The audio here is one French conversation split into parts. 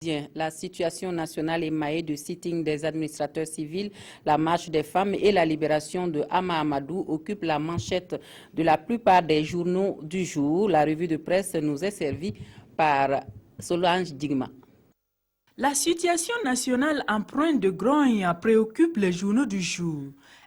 Bien, la situation nationale émaillée de sitting des administrateurs civils, la marche des femmes et la libération de Hama Amadou occupent la manchette de la plupart des journaux du jour. La revue de presse nous est servie par Solange Digma. La situation nationale en point de grogne préoccupe les journaux du jour.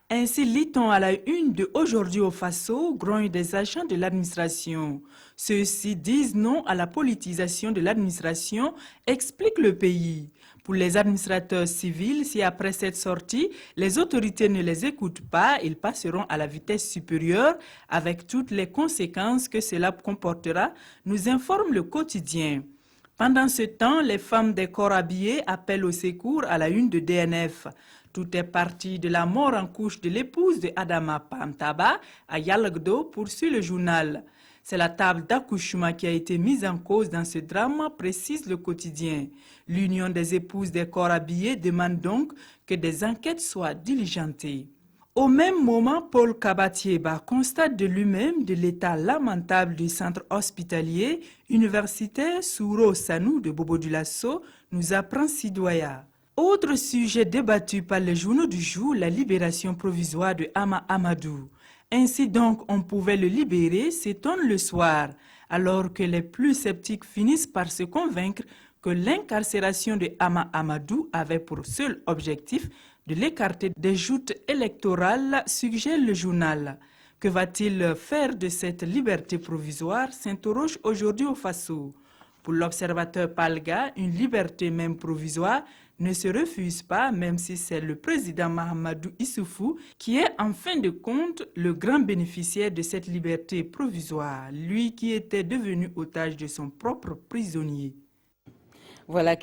Ainsi lit-on à la une de Aujourd'hui au Faso, grogne des agents de l'administration. Ceux-ci disent non à la politisation de l'administration, explique le pays. Pour les administrateurs civils, si après cette sortie, les autorités ne les écoutent pas, ils passeront à la vitesse supérieure avec toutes les conséquences que cela comportera, nous informe le quotidien. Pendant ce temps, les femmes des corps habillés appellent au secours à la une de DNF. Tout est parti de la mort en couche de l'épouse de Adama Pamtaba à Yalagdo, poursuit le journal. C'est la table d'accouchement qui a été mise en cause dans ce drame, précise le quotidien. L'Union des épouses des corps habillés demande donc que des enquêtes soient diligentées. Au même moment, Paul Kabatieba constate de lui-même de l'état lamentable du centre hospitalier universitaire Souro Sanou de Bobo Dioulasso, nous apprend Sidoya. Autre sujet débattu par les journaux du jour, la libération provisoire de Hama Amadou. Ainsi donc, on pouvait le libérer, s'étonne le soir, alors que les plus sceptiques finissent par se convaincre que l'incarcération de Hama Amadou avait pour seul objectif de l'écarter des joutes électorales, suggère le journal. Que va-t-il faire de cette liberté provisoire, s'interroge Aujourd'hui au Faso. Pour l'observateur Palga, une liberté même provisoire ne se refuse pas, même si c'est le président Mahamadou Issoufou qui est en fin de compte le grand bénéficiaire de cette liberté provisoire, lui qui était devenu otage de son propre prisonnier. Voilà qui